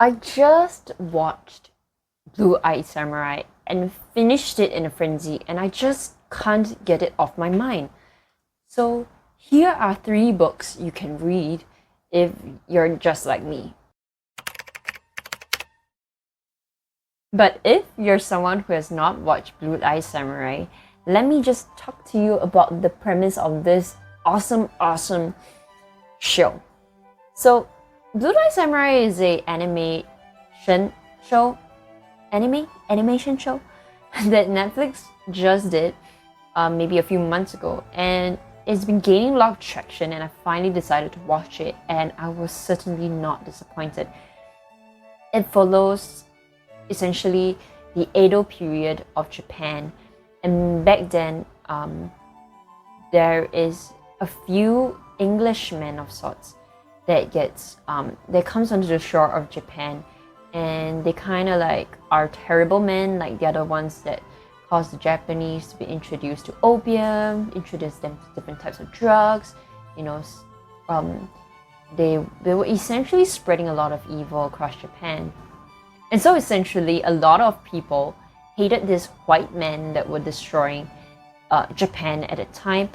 I just watched Blue Eye Samurai and finished it in a frenzy, and I just can't get it off my mind. So, here are three books you can read if you're just like me. But if you're someone who has not watched Blue Eye Samurai, let me just talk to you about the premise of this awesome show. So, Blue Eye Samurai is a animation show that Netflix just did maybe a few months ago, and it's been gaining a lot of traction, and I finally decided to watch it, and I was certainly not disappointed. It follows essentially the Edo period of Japan, and back then there is a few Englishmen of sorts that comes onto the shore of Japan, and they kind of like are terrible men, like they're the ones that caused the Japanese to be introduced to opium, introduced them to different types of drugs, you know. They were essentially spreading a lot of evil across Japan. And so essentially, a lot of people hated these white men that were destroying Japan at the time.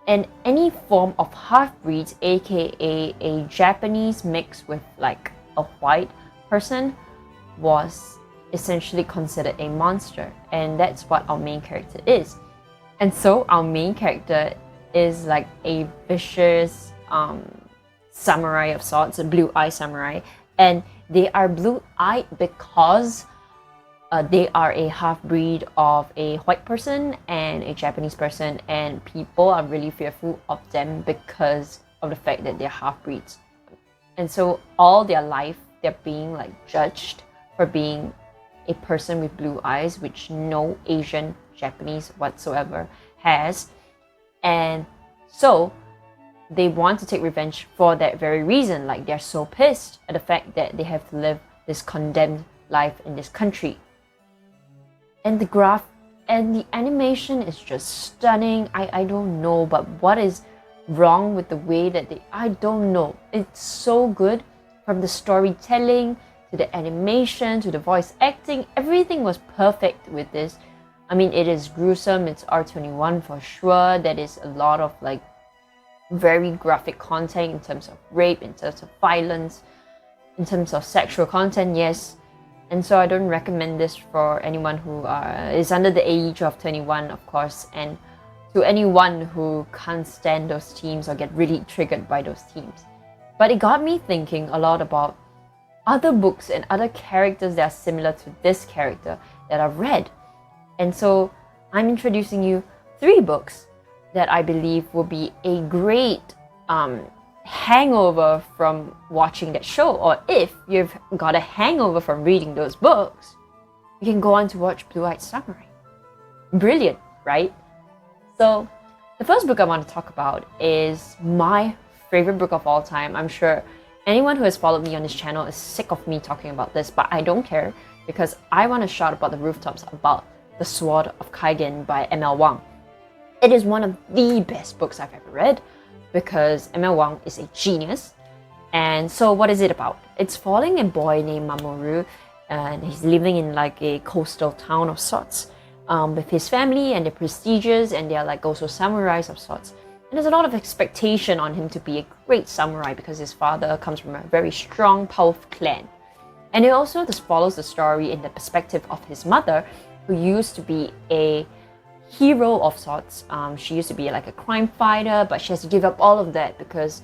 And any form of half-breeds, aka a Japanese mixed with like a white person, was essentially considered a monster. And that's what our main character is. And so our main character is like a vicious samurai of sorts, a blue-eye samurai. And they are blue-eyed because they are a half-breed of a white person and a Japanese person, and people are really fearful of them because of the fact that they're half-breeds. And so all their life, they're being like judged for being a person with blue eyes, which no Asian, Japanese whatsoever has. And so they want to take revenge for that very reason. Like, they're so pissed at the fact that they have to live this condemned life in this country. And the graph and the animation is just stunning. I don't know, but what is wrong with the way that I don't know. It's so good, from the storytelling to the animation to the voice acting. Everything was perfect with this. I mean, it is gruesome. It's R21 for sure. That is a lot of like very graphic content in terms of rape, in terms of violence, in terms of sexual content, yes. And so I don't recommend this for anyone who is under the age of 21, of course, and to anyone who can't stand those themes or get really triggered by those themes. But it got me thinking a lot about other books and other characters that are similar to this character that I've read. And so I'm introducing you 3 books that I believe will be a great hangover from watching that show. Or if you've got a hangover from reading those books, you can go on to watch Blue-Eyed Samurai. Brilliant, right? So the first book I want to talk about is my favorite book of all time. I'm sure anyone who has followed me on this channel is sick of me talking about this, but I don't care, because I want to shout about the rooftops about The Sword of Kaigen by Wang. It is one of the best books I've ever read, because Wang is a genius. And so what is it about? It's following a boy named Mamoru, and he's living in like a coastal town of sorts with his family, and they're prestigious, and they're like also samurais of sorts. And there's a lot of expectation on him to be a great samurai because his father comes from a very strong, powerful clan. And it also just follows the story in the perspective of his mother, who used to be a hero of sorts. She used to be like a crime fighter, but she has to give up all of that because,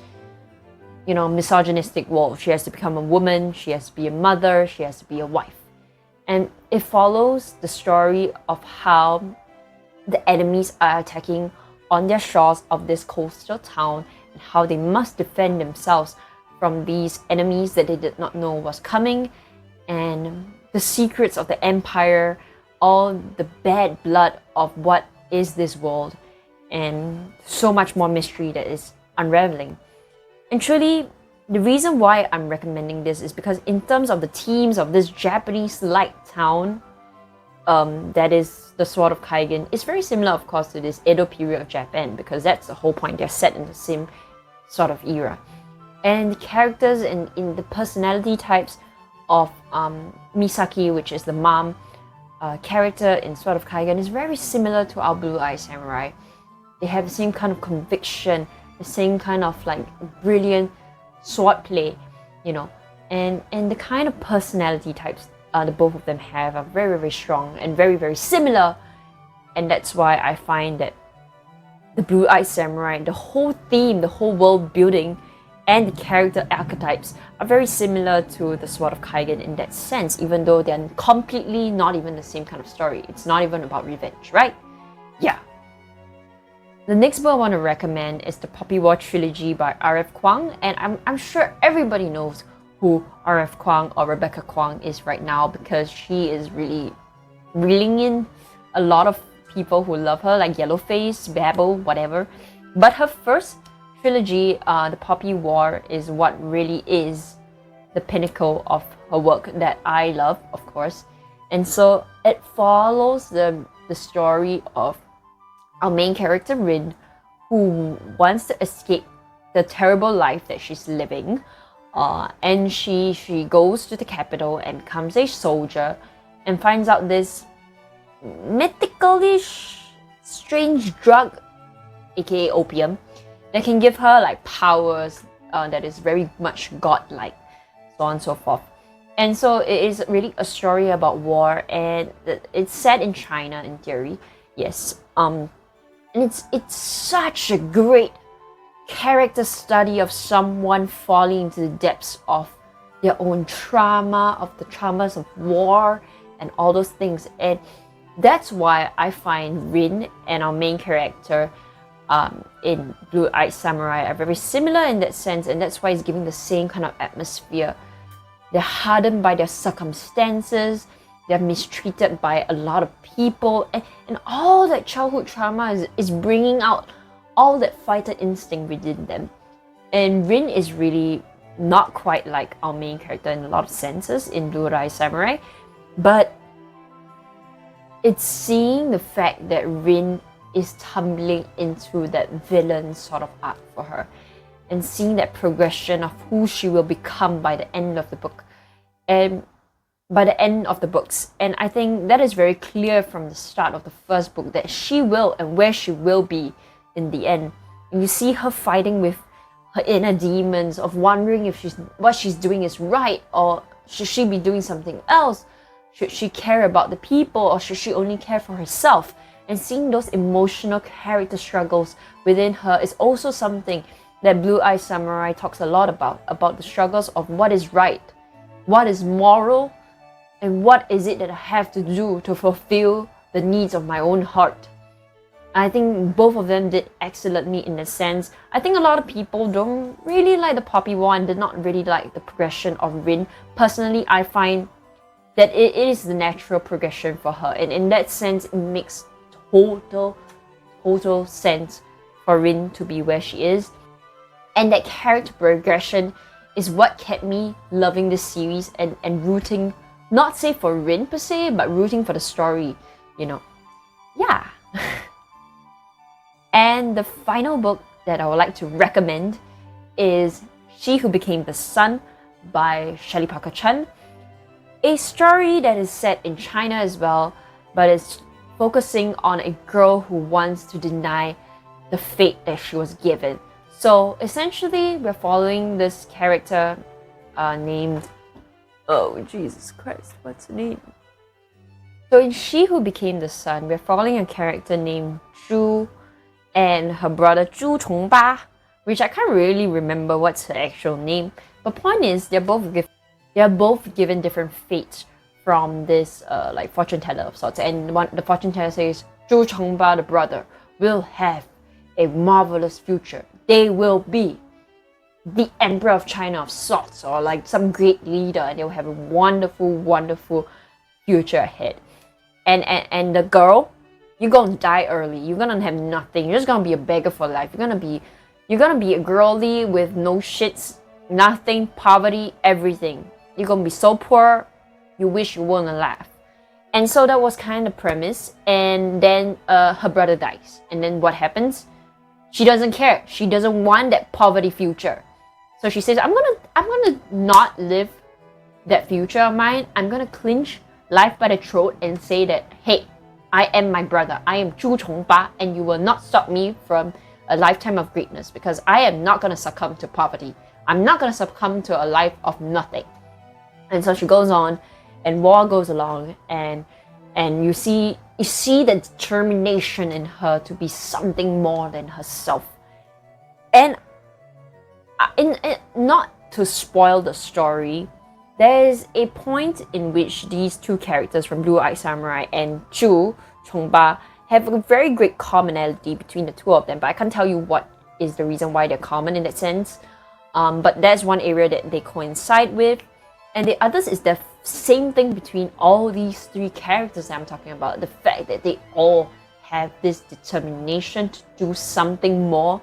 you know, misogynistic world. She has to become a woman, she has to be a mother, she has to be a wife. And it follows the story of how the enemies are attacking on their shores of this coastal town, and how they must defend themselves from these enemies that they did not know was coming, and the secrets of the empire, all the bad blood of what is this world, and so much more mystery that is unraveling. And truly, the reason why I'm recommending this is because in terms of the themes of this Japanese-like town, that is the Sword of Kaigen, it's very similar, of course, to this Edo period of Japan, because that's the whole point. They're set in the same sort of era. And the characters and in the personality types of Misaki, which is the mom character in Sword of Kaigen, is very similar to our Blue Eye Samurai. They have the same kind of conviction, the same kind of like brilliant swordplay, you know, and the kind of personality types the both of them have are very, very strong and very, very similar. And that's why I find that the Blue Eye Samurai, the whole theme, the whole world building, and the character archetypes are very similar to the Sword of Kaigen in that sense, even though they're completely not even the same kind of story. It's not even about revenge, right? Yeah. The next book I want to recommend is the Poppy War Trilogy by R.F. Kuang, and I'm sure everybody knows who R.F. Kuang or Rebecca Kuang is right now, because she is really reeling in a lot of people who love her, like Yellowface, Babel, whatever. But her first trilogy, The Poppy War, is what really is the pinnacle of her work that I love, of course. And so it follows the story of our main character, Rin, who wants to escape the terrible life that she's living. And she goes to the capital and becomes a soldier and finds out this mythically strange drug, aka opium, that can give her like powers that is very much godlike, so on and so forth. And so it is really a story about war, and it's set in China in theory, yes. And it's such a great character study of someone falling into the depths of their own trauma, of the traumas of war, and all those things. And that's why I find Rin and our main character in Blue Eye Samurai are very similar in that sense, and that's why it's giving the same kind of atmosphere. They're hardened by their circumstances, they're mistreated by a lot of people, and all that childhood trauma is bringing out all that fighter instinct within them. And Rin is really not quite like our main character in a lot of senses in Blue Eye Samurai, but it's seeing the fact that Rin is tumbling into that villain sort of arc for her, and seeing that progression of who she will become by the end of the book, and by the end of the books. And I think that is very clear from the start of the first book, that she will and where she will be in the end. And you see her fighting with her inner demons of wondering if what she's doing is right, or should she be doing something else? Should she care about the people, or should she only care for herself? And seeing those emotional character struggles within her is also something that Blue Eye Samurai talks a lot about the struggles of what is right, what is moral, and what is it that I have to do to fulfill the needs of my own heart. I think both of them did excellently in a sense. I think a lot of people don't really like the Poppy War and did not really like the progression of Rin. Personally, I find that it is the natural progression for her, and in that sense it makes total sense for Rin to be where she is. And that character progression is what kept me loving this series and rooting, not say for Rin per se, but rooting for the story, you know. Yeah. And the final book that I would like to recommend is She Who Became the Sun by Shelley Parker Chan. A story that is set in China as well, but it's focusing on a girl who wants to deny the fate that she was given. So essentially, we're following this character named... Oh, Jesus Christ, what's her name? So in She Who Became the Sun, we're following a character named Zhu and her brother Zhu Chongba, which I can't really remember what's her actual name. But point is, they're both given different fates from this like fortune teller of sorts. And the fortune teller says Zhu Chongba, the brother, will have a marvelous future. They will be the emperor of China of sorts, or like some great leader, and they'll have a wonderful future ahead. And the girl, you're gonna die early. You're gonna have nothing. You're just gonna be a beggar for life. You're gonna be a girly with no shits, nothing, poverty, everything. You're gonna be so poor, you wish you weren't alive. And so that was kind of the premise. And then her brother dies. And then what happens? She doesn't care. She doesn't want that poverty future. So she says, I'm gonna not live that future of mine, I'm gonna clinch life by the throat and say that, hey, I am my brother. I am Zhu Chongba, and you will not stop me from a lifetime of greatness, because I am not gonna succumb to poverty. I'm not gonna succumb to a life of nothing. And so she goes on, and war goes along, and you see the determination in her to be something more than herself. And not to spoil the story, there is a point in which these two characters from Blue Eyed Samurai and Zhu Chongba have a very great commonality between the two of them, but I can't tell you what is the reason why they're common in that sense. But there's one area that they coincide with, and the others is the same thing between all these three characters that I'm talking about. The fact that they all have this determination to do something more,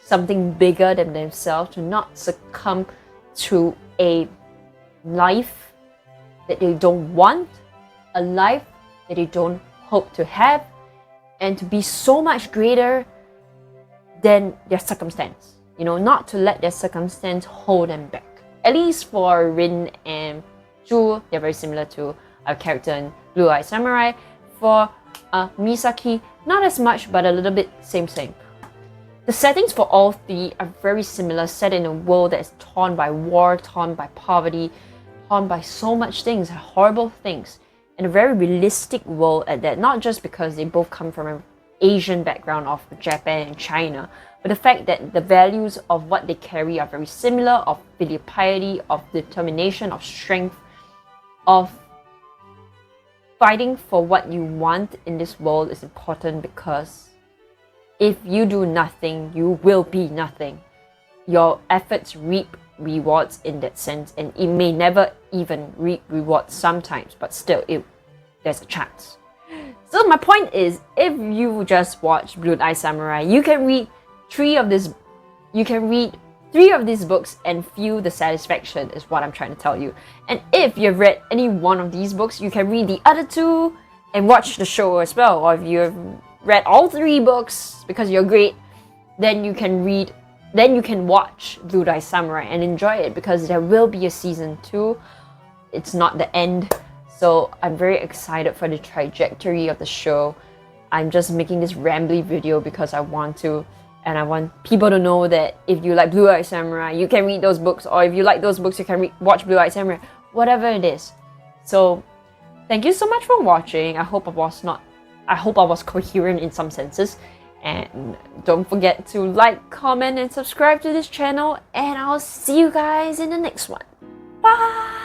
something bigger than themselves, to not succumb to a life that they don't want, a life that they don't hope to have, and to be so much greater than their circumstance. You know, not to let their circumstance hold them back. At least for Rin and Zhu, they're very similar to our character in Blue Eyed Samurai. For Misaki, not as much, but a little bit same. The settings for all three are very similar, set in a world that is torn by war, torn by poverty, torn by so much things, horrible things, in a very realistic world at that, not just because they both come from an Asian background of Japan and China, but the fact that the values of what they carry are very similar, of filial piety, of determination, of strength, of fighting for what you want in this world is important, because if you do nothing, you will be nothing. Your efforts reap rewards in that sense, and it may never even reap rewards sometimes, but still, there's a chance. So my point is, if you just watch Blue Eyed Samurai, you can read three of these books and feel the satisfaction, is what I'm trying to tell you. And if you've read any one of these books, you can read the other two and watch the show as well. Or if you've read all three books because you're great, then you can watch Blue Eyed Samurai and enjoy it, because there will be a season 2. It's not the end. So I'm very excited for the trajectory of the show. I'm just making this rambly video because I want to, and I want people to know that if you like Blue Eyed Samurai, you can read those books, or if you like those books, you can watch Blue Eyed Samurai, whatever it is. So thank you so much for watching. I hope I was coherent in some senses. And don't forget to like, comment, and subscribe to this channel. And I'll see you guys in the next one. Bye!